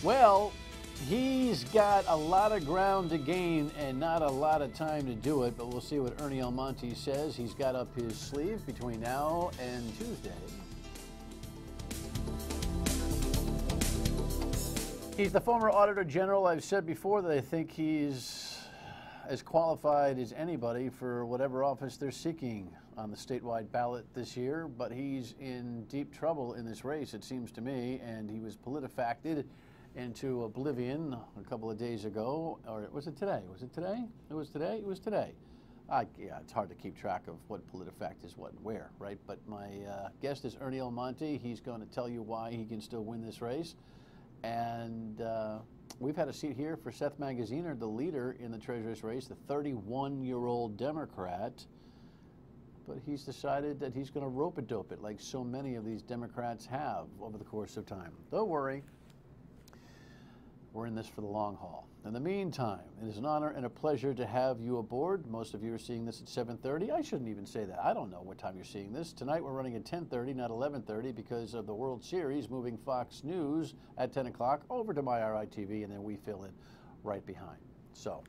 Well, he's got a lot of ground to gain and not a lot of time to do it, but we'll see what Ernest Almonte says he's got up his sleeve between now and Tuesday. He's the former Auditor General. I've said before that I think he's as qualified as anybody for whatever office they're seeking on the statewide ballot this year, but he's in deep trouble in this race, it seems to me, and he was politifacted into oblivion a couple of days ago, or was it today? Was it today? It was today? It was today. Yeah, it's hard to keep track of what PolitiFact is what and where, right? But my guest is Ernest Almonte. He's going to tell you why he can still win this race. And we've had a seat here for Seth Magaziner, the leader in the treasurer's race, the 31-year-old Democrat. But he's decided that he's going to rope-a-dope it like so many of these Democrats have over the course of time. Don't worry. We're in this for the long haul. In the meantime, it is an honor and a pleasure to have you aboard. Most of you are seeing this at 7:30. I shouldn't even say that. I don't know what time you're seeing this. Tonight we're running at 10:30, not 11:30, because of the World Series, moving Fox News at 10 o'clock over to my RITV, and then we fill in right behind. So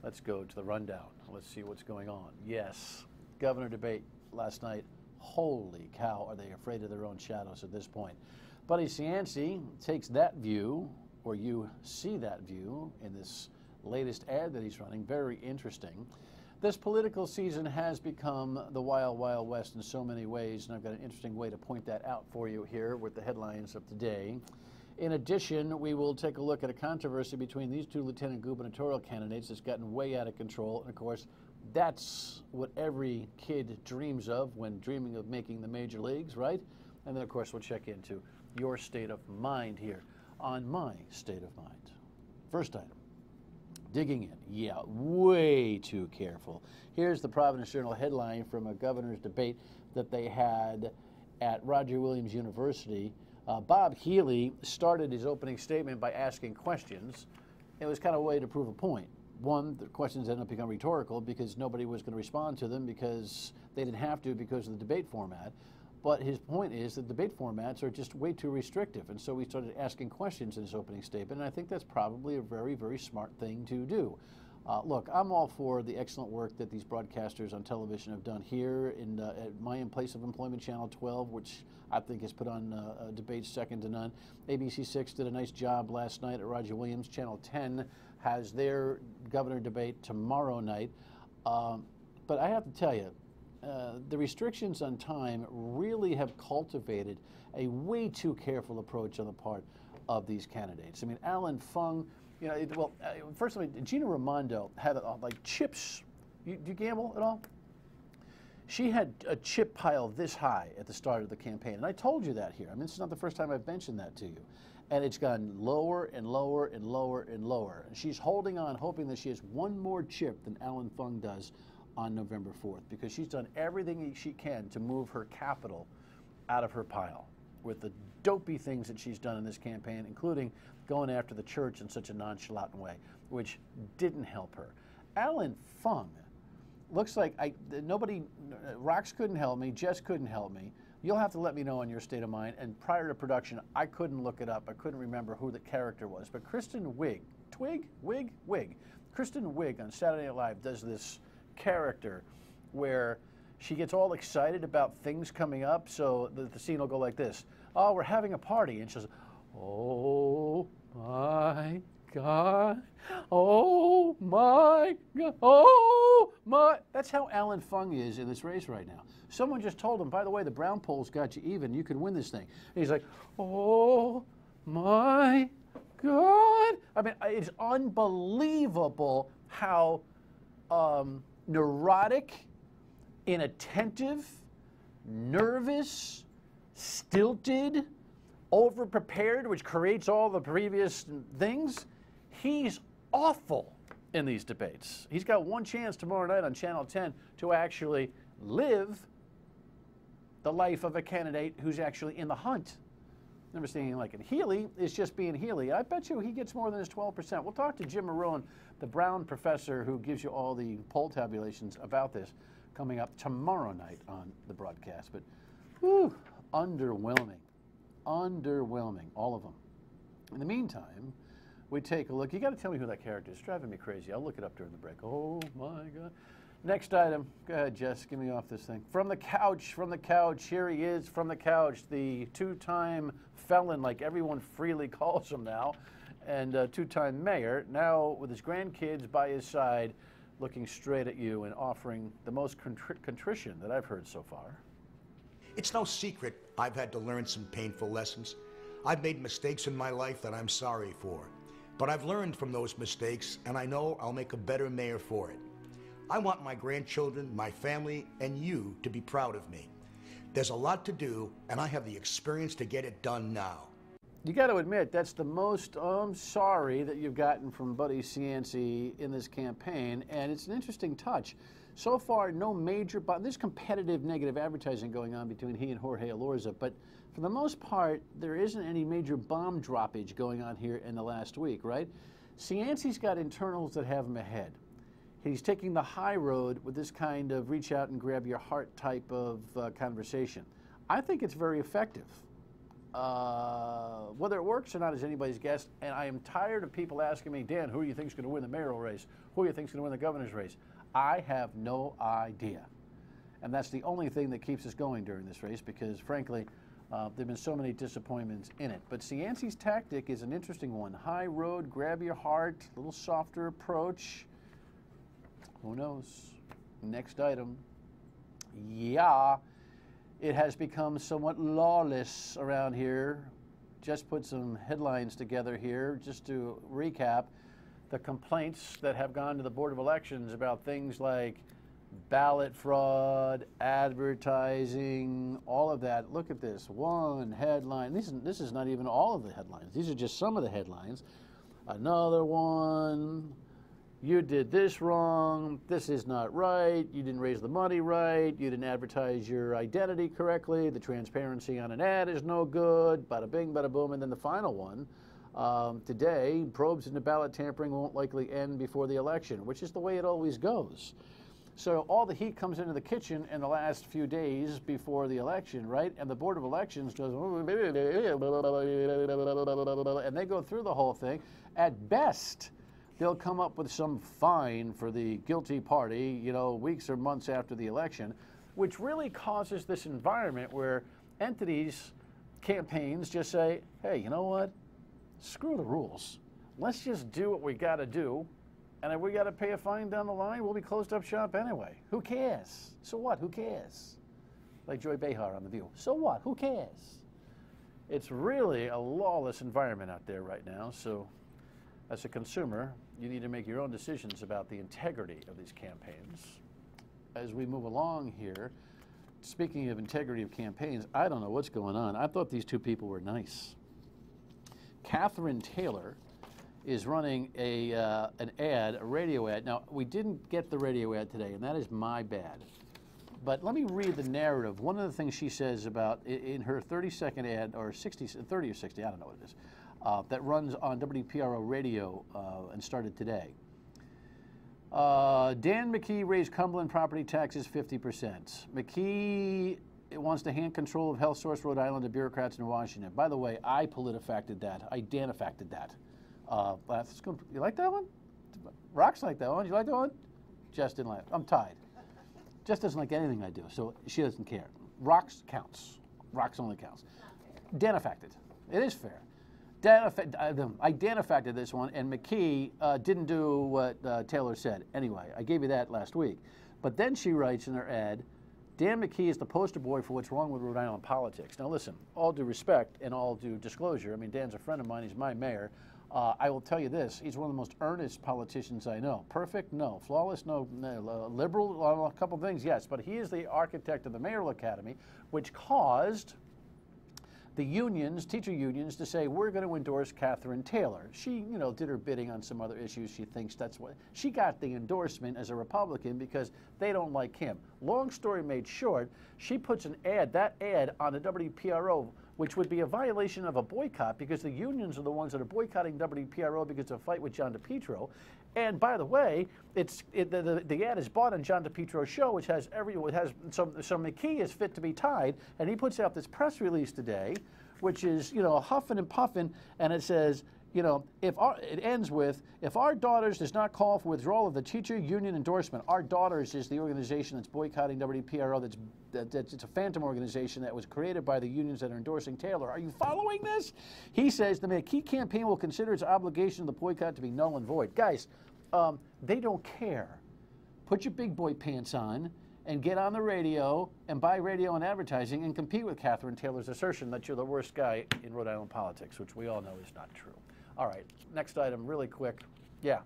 let's go to the rundown. Let's see what's going on. Yes, governor debate last night. Holy cow, are they afraid of their own shadows at this point? Buddy Cianci takes that view, or you see that view in this latest ad that he's running. Very interesting. This political season has become the wild, wild west in so many ways, and I've got an interesting way to point that out for you here with the headlines of today. In addition, we will take a look at a controversy between these two lieutenant gubernatorial candidates that's gotten way out of control, and of course, that's what every kid dreams of when dreaming of making the major leagues, right? And then, of course, we'll check into your state of mind here on my state of mind. First item, digging in. Yeah, way too careful. Here's the Providence Journal headline from a governor's debate that they had at Roger Williams University. Bob Healy started his opening statement by asking questions. It was kind of a way to prove a point. One, the questions ended up becoming rhetorical because nobody was going to respond to them because they didn't have to because of the debate format. But his point is that debate formats are just way too restrictive. And so we started asking questions in his opening statement. And I think that's probably a very, very smart thing to do. Look, I'm all for the excellent work that these broadcasters on television have done here at my place of employment, Channel 12, which I think has put on debates second to none. ABC 6 did a nice job last night at Roger Williams. Channel 10 has their governor debate tomorrow night. But I have to tell you, the restrictions on time really have cultivated a way too careful approach on the part of these candidates. I mean, Alan Fung, you know, first of all, Gina Raimondo had like chips. Do you gamble at all? She had a chip pile this high at the start of the campaign, and I told you that here. I mean, this is not the first time I've mentioned that to you. And it's gone lower and lower and lower and lower. And she's holding on, hoping that she has one more chip than Alan Fung does on November 4th, because she's done everything she can to move her capital out of her pile with the dopey things that she's done in this campaign, including going after the church in such a nonchalant way, which didn't help her. Alan Fung looks like nobody, Rox couldn't help me, Jess couldn't help me. You'll have to let me know on your state of mind. And prior to production, I couldn't look it up. I couldn't remember who the character was. But Kristen Wiig, Kristen Wiig on Saturday Night Live does this character where she gets all excited about things coming up. So the scene will go like this. Oh, we're having a party. And she says, oh my God, oh my God, oh my. That's how Alan Fung is in this race right now. Someone just told him, by the way, the Brown polls got you even. You can win this thing. And he's like, oh my God. I mean, it's unbelievable how neurotic, inattentive, nervous, stilted, overprepared, which creates all the previous things. He's awful in these debates. He's got one chance tomorrow night on Channel 10 to actually live the life of a candidate who's actually in the hunt. Never seen anything like it. Healy is just being Healy. I bet you he gets more than his 12%. We'll talk to Jim Marone, the Brown professor who gives you all the poll tabulations about this, coming up tomorrow night on the broadcast. But, whew, underwhelming. Underwhelming, all of them. In the meantime, we take a look. You got to tell me who that character is. It's driving me crazy. I'll look it up during the break. Oh my God. Next item. Go ahead, Jess. Get me off this thing. From the couch. Here he is from the couch. The two-time felon, like everyone freely calls him now, and two-time mayor. Now with his grandkids by his side, looking straight at you and offering the most contrition that I've heard so far. It's no secret I've had to learn some painful lessons. I've made mistakes in my life that I'm sorry for. But I've learned from those mistakes, and I know I'll make a better mayor for it. I want my grandchildren, my family, and you to be proud of me. There's a lot to do, and I have the experience to get it done now. You got to admit, that's the most sorry that you've gotten from Buddy Cianci in this campaign, and it's an interesting touch. So far, no major, there's competitive negative advertising going on between he and Jorge Elorza, but for the most part, there isn't any major bomb droppage going on here in the last week, right? Cianci's got internals that have him ahead. He's taking the high road with this kind of reach out and grab your heart type of conversation. I think it's very effective. Whether it works or not is anybody's guess, and I am tired of people asking me, Dan, who do you think is going to win the mayoral race? Who do you think is going to win the governor's race? I have no idea. And that's the only thing that keeps us going during this race because, frankly, there have been so many disappointments in it. But Cianci's tactic is an interesting one. High road, grab your heart, a little softer approach. Who knows? Next item. Yeah, it has become somewhat lawless around here. Just put some headlines together here just to recap the complaints that have gone to the Board of Elections about things like ballot fraud, advertising, all of that. Look at this, one headline. This is not even all of the headlines. These are just some of the headlines. Another one, you did this wrong, this is not right, you didn't raise the money right, you didn't advertise your identity correctly, the transparency on an ad is no good, bada bing, bada boom, and then the final one. Today, probes into ballot tampering won't likely end before the election, which is the way it always goes. So all the heat comes into the kitchen in the last few days before the election, right? And the Board of Elections goes, and they go through the whole thing. At best, they'll come up with some fine for the guilty party, you know, weeks or months after the election, which really causes this environment where entities, campaigns just say, hey, you know what? Screw the rules. Let's just do what we got to do. And if we got to pay a fine down the line, we'll be closed up shop anyway. Who cares? So what? Who cares? Like Joy Behar on The View. So what? Who cares? It's really a lawless environment out there right now. So as a consumer, you need to make your own decisions about the integrity of these campaigns. As we move along here, speaking of integrity of campaigns, I don't know what's going on. I thought these two people were nice. Catherine Taylor is running an ad, a radio ad. Now, we didn't get the radio ad today, and that is my bad. But let me read the narrative. One of the things she says about, in her 30-second ad, or 30 or 60, I don't know what it is, that runs on WPRO radio and started today. Dan McKee raised Cumberland property taxes 50%. McKee wants to hand control of Health Source Rhode Island to bureaucrats in Washington. By the way, I politifacted that. I danifacted that. That's good. You like that one? Rox like that one. You like that one? Jess didn't like it. I'm tied. Jess doesn't like anything I do, so she doesn't care. Rox counts. Rox only counts. Danifacted. It is fair. I danifacted this one, and McKee didn't do what Taylor said. Anyway, I gave you that last week. But then she writes in her ad, Dan McKee is the poster boy for what's wrong with Rhode Island politics. Now listen, all due respect and all due disclosure, I mean, Dan's a friend of mine, he's my mayor. I will tell you this, he's one of the most earnest politicians I know. Perfect? No. Flawless? No. Liberal? A couple things, yes. But he is the architect of the Mayoral Academy, which caused the unions, teacher unions, to say, we're going to endorse Catherine Taylor. She, you know, did her bidding on some other issues. She thinks that's what, she got the endorsement as a Republican because they don't like him. Long story made short, she puts an ad, that ad on the WPRO, which would be a violation of a boycott because the unions are the ones that are boycotting WPRO because of a fight with John DePietro. And by the way, the ad is bought on John DePietro's show, which has so McKee is fit to be tied, and he puts out this press release today, which is, you know, huffing and puffing, and it says, You know, it ends with, if Our Daughters does not call for withdrawal of the teacher union endorsement. Our Daughters is the organization that's boycotting WPRO. It's a phantom organization that was created by the unions that are endorsing Taylor. Are you following this? He says the McKee campaign will consider its obligation of the boycott to be null and void. Guys, they don't care. Put your big boy pants on and get on the radio and buy radio and advertising and compete with Catherine Taylor's assertion that you're the worst guy in Rhode Island politics, which we all know is not true. All right, next item really quick. Yeah,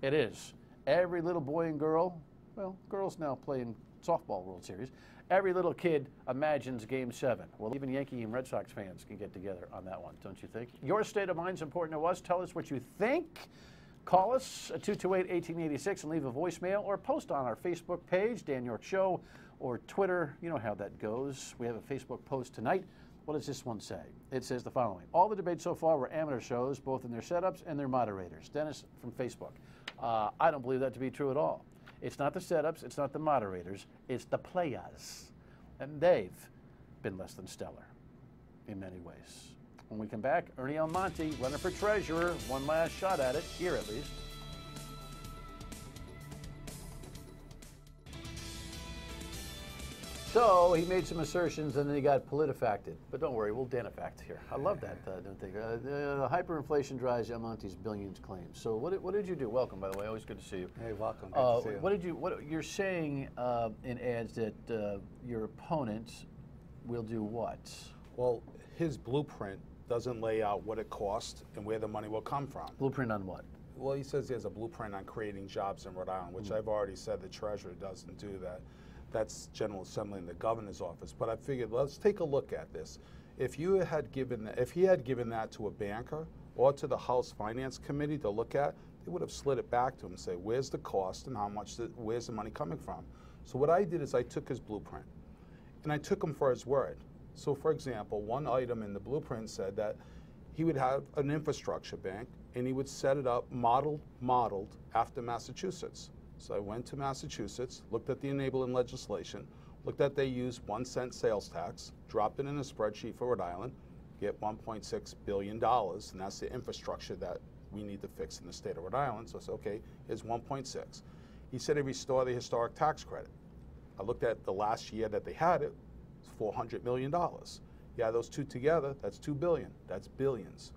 it is. Every little boy and girl, well, girls now playing softball World Series, every little kid imagines Game 7. Well, even Yankee and Red Sox fans can get together on that one, don't you think? Your state of mind is important to us. Tell us what you think. Call us at 228-1886 and leave a voicemail, or post on our Facebook page, Dan York Show, or Twitter. You know how that goes. We have a Facebook post tonight. What does this one say? It says the following. All the debates so far were amateur shows, both in their setups and their moderators. Dennis from Facebook. I don't believe that to be true at all. It's not the setups, it's not the moderators, it's the players. And they've been less than stellar in many ways. When we come back, Ernie Almonte, running for treasurer, one last shot at it, here at least. So he made some assertions and then he got politifacted. But don't worry, we'll Danifact here. I love that, don't think. Hyperinflation drives Almonte's billions claims. So what did you do? Welcome, by the way. Always good to see you. Hey, welcome. Good to see you. What you're saying in ads that your opponent will do what? Well, his blueprint doesn't lay out what it costs and where the money will come from. Blueprint on what? Well, he says he has a blueprint on creating jobs in Rhode Island, which I've already said the treasurer doesn't do that. That's General Assembly in the governor's office. But I figured, let's take a look at this. If he had given that to a banker or to the House Finance Committee to look at, they would have slid it back to him and say, where's the cost and where's the money coming from? So what I did is I took his blueprint and I took him for his word. So for example, one item in the blueprint said that he would have an infrastructure bank and he would set it up modeled after Massachusetts. So I went to Massachusetts, looked at the enabling legislation, looked at they use 1 cent sales tax, dropped it in a spreadsheet for Rhode Island, get $1.6 billion, and that's the infrastructure that we need to fix in the state of Rhode Island. So I said, okay, here's 1.6. He said he'd restore the historic tax credit. I looked at the last year that they had it, it's $400 million. Yeah, those two together, that's $2 billion, that's billions.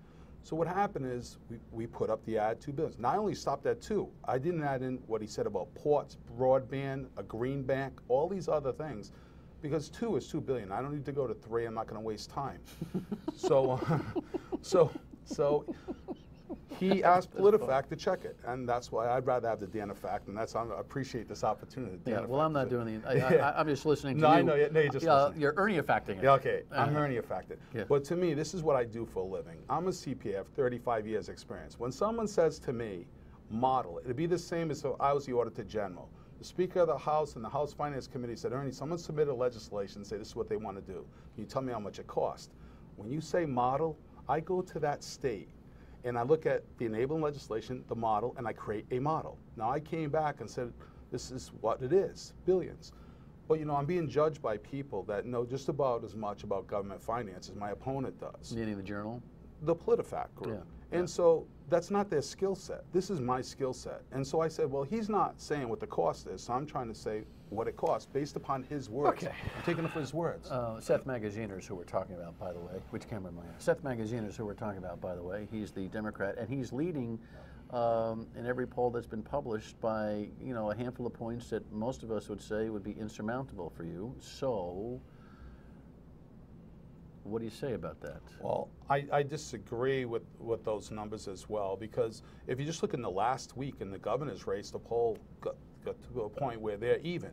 So what happened is we put up the ad, $2 billion. Not only stopped at 2, I didn't add in what he said about ports, broadband, a green bank, all these other things, because 2 is $2 billion. I don't need to go to 3. I'm not going to waste time. So he asked PolitiFact to check it, and that's why I'd rather have the Danifact, and I appreciate this opportunity. Yeah, well, I'm not doing the. I'm just listening to you. No, I know. No, you're just listening. You're Ernie-affecting it. Yeah, okay, I'm Ernie-affected. Yeah. But to me, this is what I do for a living. I'm a CPA, I have 35 years experience. When someone says to me, model, it'd be the same as if I was the Auditor General. The Speaker of the House and the House Finance Committee said, Ernie, someone submitted legislation and say this is what they want to do. Can you tell me how much it cost? When you say model, I go to that state and I look at the enabling legislation, the model, and I create a model. Now I came back and said, this is what it is, billions. But you know, I'm being judged by people that know just about as much about government finance as my opponent does. Meaning the Journal? The PolitiFact group. Yeah. And so that's not their skill set. This is my skill set. And so I said, well, he's not saying what the cost is, so I'm trying to say what it costs based upon his words. Okay. I'm taking it for his words. Seth Magaziners, who we're talking about, by the way. Which camera am I on? Seth Magaziners, who we're talking about, by the way. He's the Democrat, and he's leading in every poll that's been published by, you know, a handful of points that most of us would say would be insurmountable for you. So what do you say about that? Well, I disagree with those numbers as well, because if you just look in the last week in the governor's race, the poll got to a point where they're even.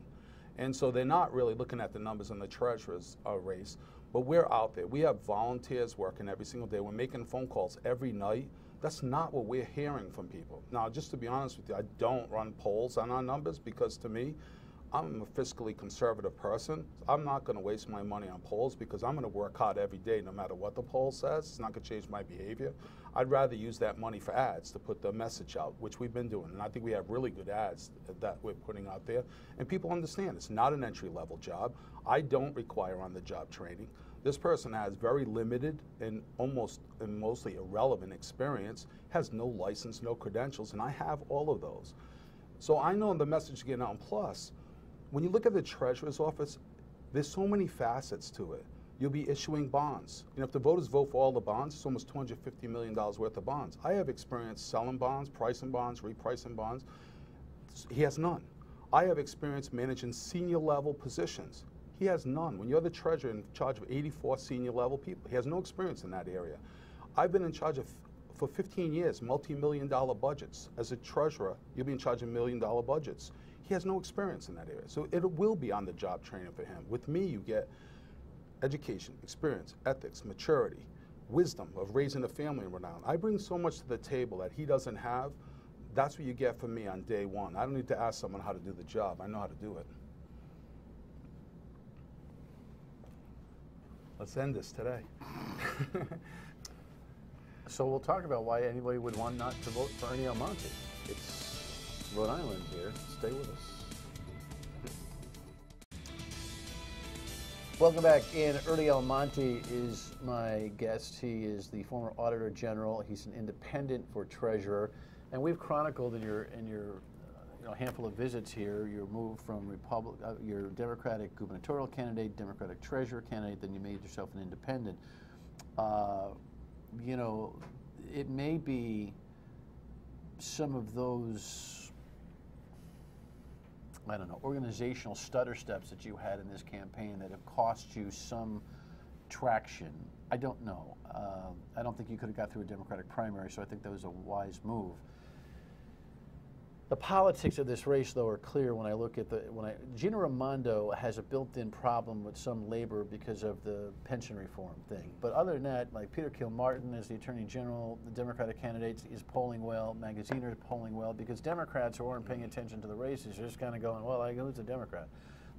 And so they're not really looking at the numbers in the treasurer's race, but we're out there. We have volunteers working every single day. We're making phone calls every night. That's not what we're hearing from people. Now, just to be honest with you, I don't run polls on our numbers because to me, I'm a fiscally conservative person. I'm not going to waste my money on polls because I'm going to work hard every day no matter what the poll says. It's not going to change my behavior. I'd rather use that money for ads to put the message out, which we've been doing. And I think we have really good ads that we're putting out there. And people understand it's not an entry-level job. I don't require on-the-job training. This person has very limited and mostly irrelevant experience, has no license, no credentials, and I have all of those. So I know the message getting out. And plus, when you look at the Treasurer's office, there's so many facets to it. You'll be issuing bonds. You know, if the voters vote for all the bonds, it's almost $250 million worth of bonds. I have experience selling bonds, pricing bonds, repricing bonds. He has none. I have experience managing senior level positions. He has none. When you're the treasurer in charge of 84 senior level people, he has no experience in that area. I've been in charge of, for 15 years, multi-million-dollar budgets. As a treasurer, you'll be in charge of million-dollar budgets. He has no experience in that area. So it will be on-the-job training for him. With me, you get education, experience, ethics, maturity, wisdom of raising a family in Rhode Island. I bring so much to the table that he doesn't have. That's what you get from me on day one. I don't need to ask someone how to do the job. I know how to do it. Let's end this today. So we'll talk about why anybody would want not to vote for Ernest Almonte. It's Rhode Island here. Stay with us. Welcome back in. Ernest Almonte is my guest. He is the former Auditor General. He's an independent for treasurer. And we've chronicled in your handful of visits here your move from your Democratic gubernatorial candidate, Democratic treasurer candidate, then you made yourself an independent. You know, it may be some of those, I don't know, organizational stutter steps that you had in this campaign that have cost you some traction. I don't know. I don't think you could have got through a Democratic primary, so I think that was a wise move. The politics of this race, though, are clear when I look at Gina Raimondo has a built-in problem with some labor because of the pension reform thing. But other than that, like Peter Kilmartin as the Attorney General, the Democratic candidate is polling well, Magaziner is polling well, because Democrats who aren't paying attention to the races are just kind of going, well, who's a Democrat?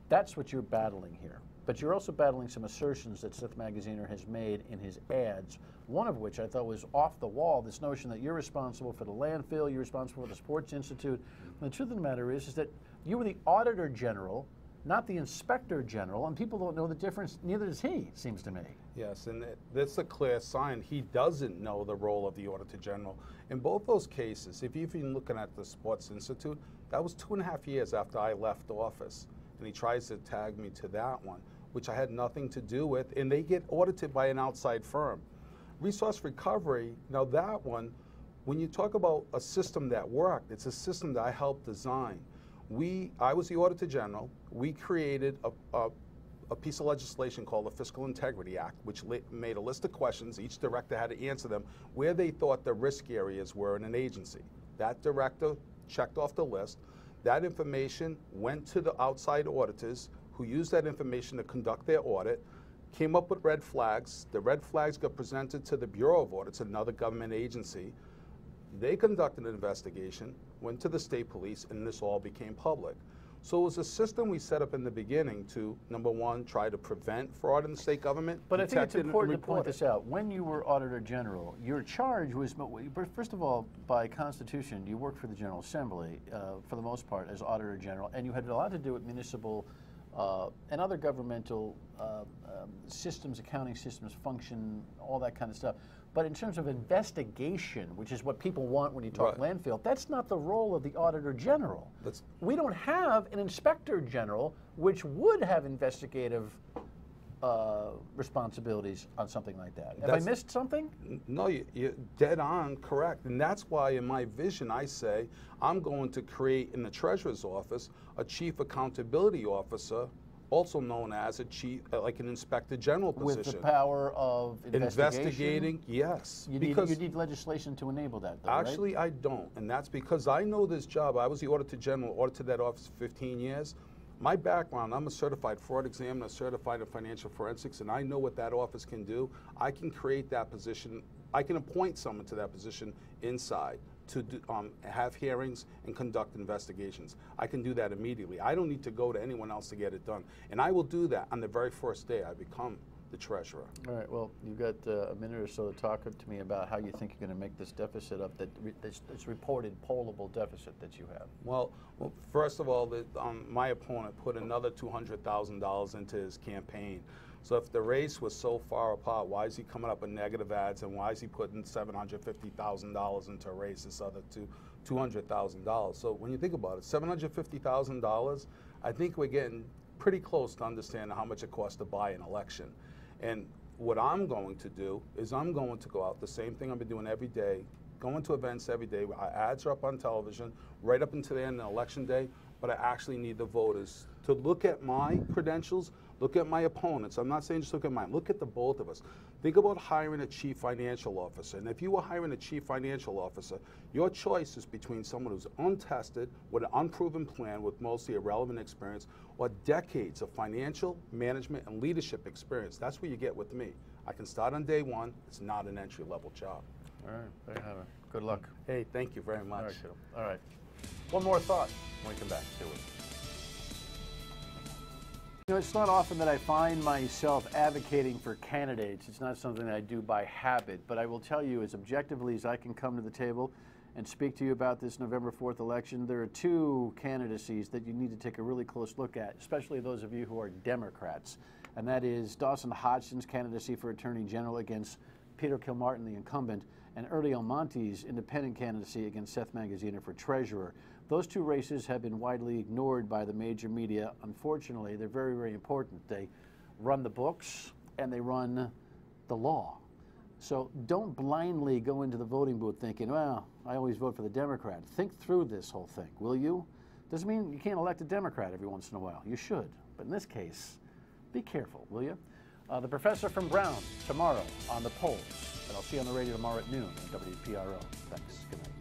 That's what you're battling here. But you're also battling some assertions that Seth Magaziner has made in his ads, one of which I thought was off the wall, this notion that you're responsible for the landfill, you're responsible for the Sports Institute. And the truth of the matter is that you were the Auditor General, not the Inspector General, and people don't know the difference, neither does he, it seems to me. Yes, and that's a clear sign he doesn't know the role of the Auditor General. In both those cases, if you've been looking at the Sports Institute, that was 2.5 years after I left office. And he tries to tag me to that one, which I had nothing to do with, and they get audited by an outside firm. Resource recovery, now that one, when you talk about a system that worked, it's a system that I helped design. I was the Auditor General. We created a piece of legislation called the Fiscal Integrity Act, which made a list of questions. Each director had to answer them where they thought the risk areas were in an agency. That director checked off the list. That information went to the outside auditors who used that information to conduct their audit, came up with red flags. The red flags got presented to the Bureau of Audits, another government agency. They conducted an investigation, went to the state police, and this all became public. So it was a system we set up in the beginning to, number one, try to prevent fraud in the state government. But I think it's important to point this out. When you were Auditor General, your charge was, first of all, by Constitution, you worked for the General Assembly, for the most part, as Auditor General, and you had a lot to do with municipal and other governmental systems, accounting systems, function, all that kind of stuff. But in terms of investigation, which is what people want when you talk landfill, that's not the role of the Auditor General. We don't have an Inspector General, which would have investigative responsibilities on something like that. Have I missed something? No, you're dead on correct. And that's why in my vision I say I'm going to create in the Treasurer's Office a Chief Accountability Officer, also known as a chief, like an Inspector General position. With the power of investigating, yes. You need legislation to enable that, though, actually, right? I don't, and that's because I know this job. I was the Auditor General, audited that office for 15 years. My background, I'm a certified fraud examiner, certified in financial forensics, and I know what that office can do. I can create that position. I can appoint someone to that position inside to do, have hearings and conduct investigations. I can do that immediately. I don't need to go to anyone else to get it done. And I will do that on the very first day I become the treasurer. All right, well, you've got a minute or so to talk to me about how you think you're going to make this deficit up, this reported pollable deficit that you have. Well first of all, my opponent put another $200,000 into his campaign. So if the race was so far apart, why is he coming up with negative ads, and why is he putting $750,000 into a race instead of $200,000? So when you think about it, $750,000, I think we're getting pretty close to understanding how much it costs to buy an election. And what I'm going to do is I'm going to go out, the same thing I've been doing every day, going to events every day. Our ads are up on television right up until the end of election day, but I actually need the voters to look at my credentials, look at my opponents. I'm not saying just look at mine. Look at the both of us. Think about hiring a chief financial officer. And if you were hiring a chief financial officer, your choice is between someone who's untested, with an unproven plan, with mostly irrelevant experience, or decades of financial management and leadership experience. That's what you get with me. I can start on day one. It's not an entry-level job. All right, there you have it. Good luck. Hey, thank you very much. All right, Kiddo. All right. One more thought when we come back. Stay with us. You know, it's not often that I find myself advocating for candidates. It's not something that I do by habit, but I will tell you as objectively as I can come to the table and speak to you about this November 4th election, there are two candidacies that you need to take a really close look at, especially those of you who are Democrats, and that is Dawson Hodgson's candidacy for Attorney General against Peter Kilmartin, the incumbent, and Ernest Almonte's independent candidacy against Seth Magaziner for treasurer. Those two races have been widely ignored by the major media. Unfortunately, they're very, very important. They run the books and they run the law. So don't blindly go into the voting booth thinking, well, I always vote for the Democrat. Think through this whole thing, will you? Doesn't mean you can't elect a Democrat every once in a while. You should. But in this case, be careful, will you? The professor from Brown tomorrow on the polls. And I'll see you on the radio tomorrow at noon on WPRO. Thanks. Good night.